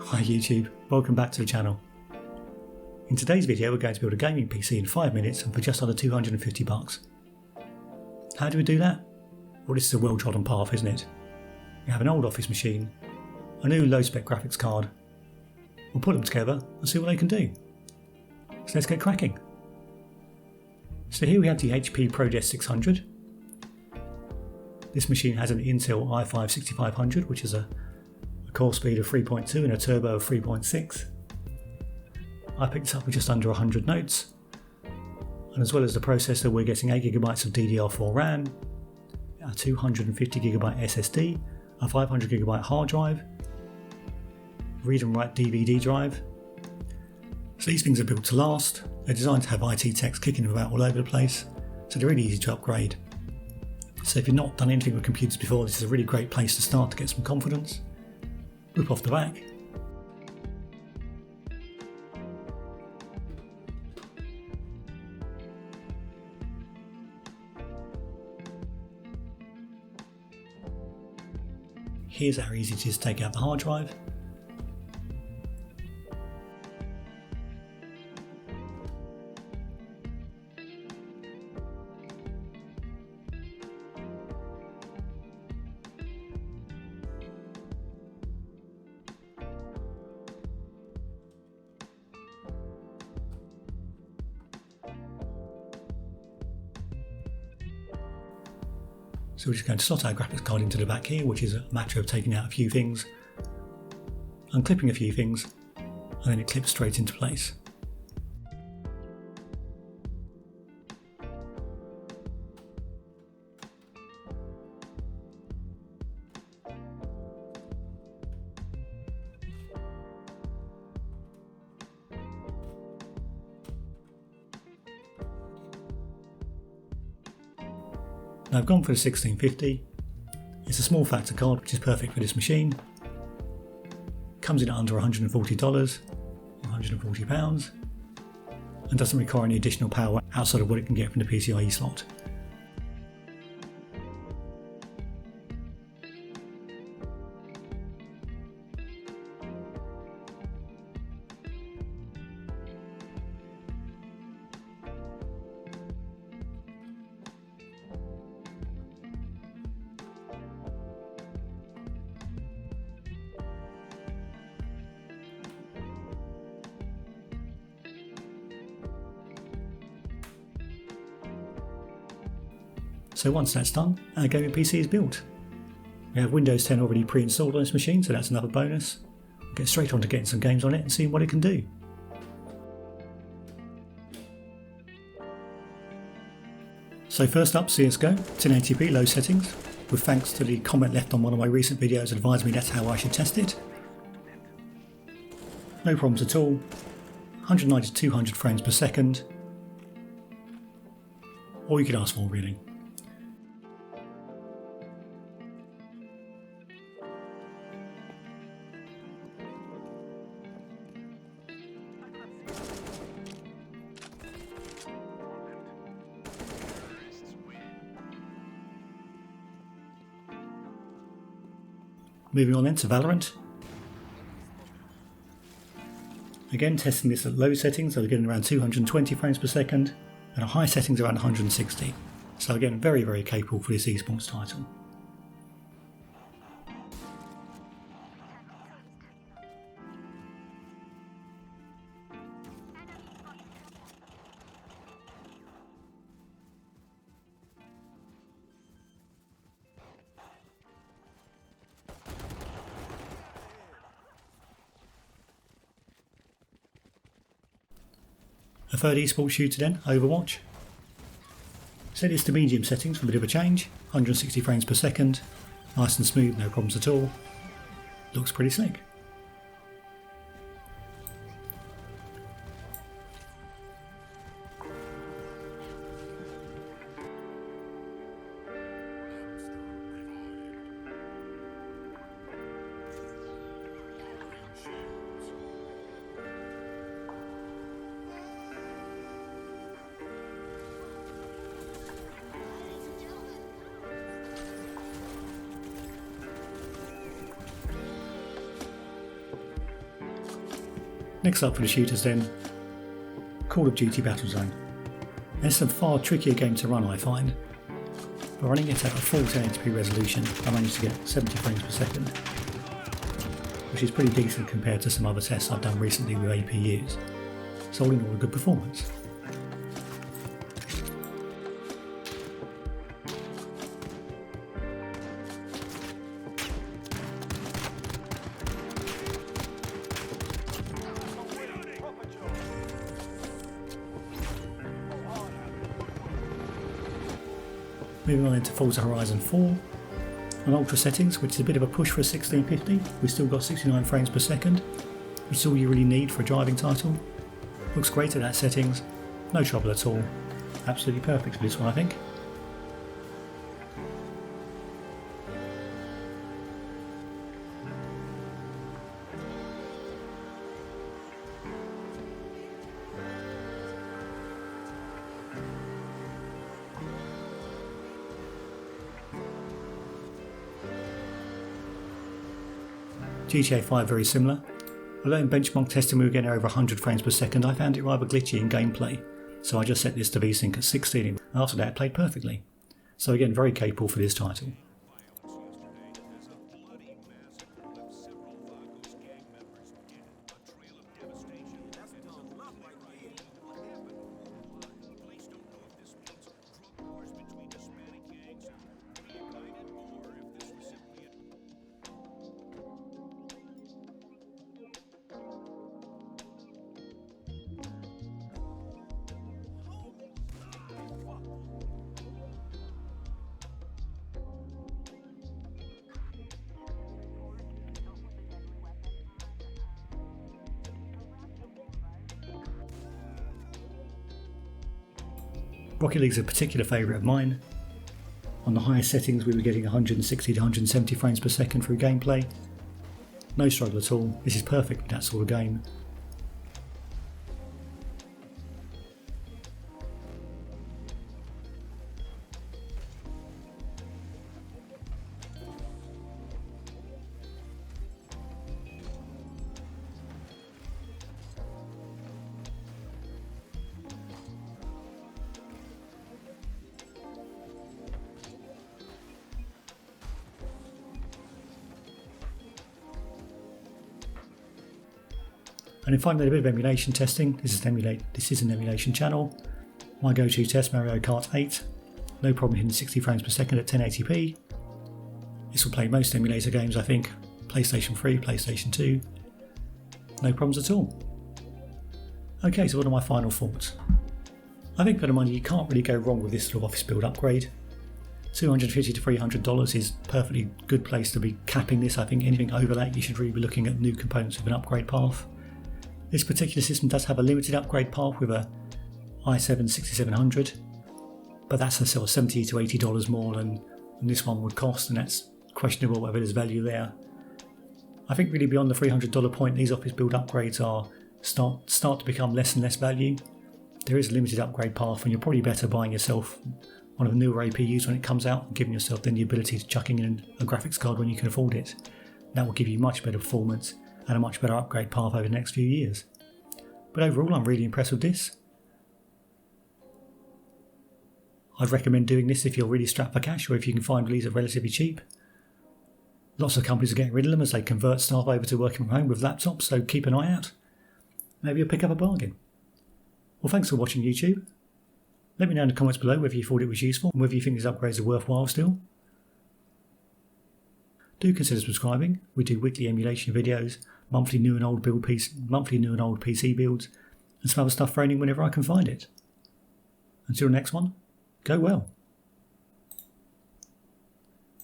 Hi YouTube, welcome back to the channel. In today's video we're going to build a gaming PC in 5 minutes and for just under 250 bucks. How do we do that? Well, this is a well trodden path, isn't it? We have an old office machine, a new low spec graphics card. We'll put them together and see what they can do. So let's get cracking. So here we have the HP ProDes 600. This machine has an Intel i5 6500, which is a core speed of 3.2 and a turbo of 3.6. I picked this up with just under 100 notes, and as well as the processor we're getting 8GB of DDR4 RAM, a 250GB SSD, a 500GB hard drive, read and write DVD drive. So these things are built to last, they're designed to have IT techs kicking them about all over the place, so they're really easy to upgrade. So if you've not done anything with computers before, this is a really great place to start to get some confidence. Rip off the back. Here's how easy it is to take out the hard drive. So we're just going to slot our graphics card into the back here, which is a matter of taking out a few things, unclipping a few things, and then it clips straight into place. Now I've gone for the 1650. It's a small factor card which is perfect for this machine. Comes in at under $140, £140, and doesn't require any additional power outside of what it can get from the PCIe slot. So once that's done, our gaming PC is built. We have Windows 10 already pre-installed on this machine, so that's another bonus. We'll get straight on to getting some games on it and seeing what it can do. So first up, CSGO, 1080p low settings, with thanks to the comment left on one of my recent videos advising me that's how I should test it. No problems at all, 190 to 200 frames per second. All you could ask for really. Moving on then to Valorant. Again testing this at low settings, so we're getting around 220 frames per second, and at high settings around 160. So again, very, very capable for this esports title. A third esports shooter then, OverWatch. Set this to medium settings for a bit of a change, 160 frames per second, nice and smooth, no problems at all. Looks pretty slick. Next up for the shooters then, Call of Duty Battlezone. It's a far trickier game to run, I find, but running it at a full 1080p resolution I managed to get 70 frames per second, which is pretty decent compared to some other tests I've done recently with APUs, so all in all a good performance. Moving on into Forza Horizon 4, on ultra settings, which is a bit of a push for a 1650, we've still got 69 frames per second, which is all you really need for a driving title. Looks great at that settings, no trouble at all, absolutely perfect for this one I think. GTA 5 very similar, although in benchmark testing we were getting over 100 frames per second, I found it rather glitchy in gameplay, so I just set this to VSync at 16 and after that it played perfectly. So again, very capable for this title. Rocket League's a particular favourite of mine. On the highest settings we were getting 160 to 170 frames per second through gameplay. No struggle at all, this is perfect for that sort of game. And then finally a bit of emulation testing. This is an emulation channel. My go-to test, Mario Kart 8. No problem hitting 60 frames per second at 1080p. This will play most emulator games I think. PlayStation 3, PlayStation 2. No problems at all. Okay, so what are my final thoughts? I think for the money you can't really go wrong with this sort of office build upgrade. $250 to $300 is a perfectly good place to be capping this. I think anything over that you should really be looking at new components with an upgrade path. This particular system does have a limited upgrade path with a i7-6700, but that's a sort of $70 to $80 more than this one would cost, and that's questionable whether there's value there. I think really beyond the $300 point, these office build upgrades are start to become less and less value. There is a limited upgrade path, and you're probably better buying yourself one of the newer APUs when it comes out, and giving yourself then the ability to chucking in a graphics card when you can afford it. That will give you much better performance and a much better upgrade path over the next few years. But overall I'm really impressed with this. I'd recommend doing this if you're really strapped for cash or if you can find these at relatively cheap. Lots of companies are getting rid of them as they convert staff over to working from home with laptops, so keep an eye out. Maybe you'll pick up a bargain. Well, thanks for watching YouTube. Let me know in the comments below whether you thought it was useful and whether you think these upgrades are worthwhile still. Do consider subscribing. We do weekly emulation videos, monthly new and old PC builds, and some other stuff for anyone whenever I can find it. Until the next one, go well.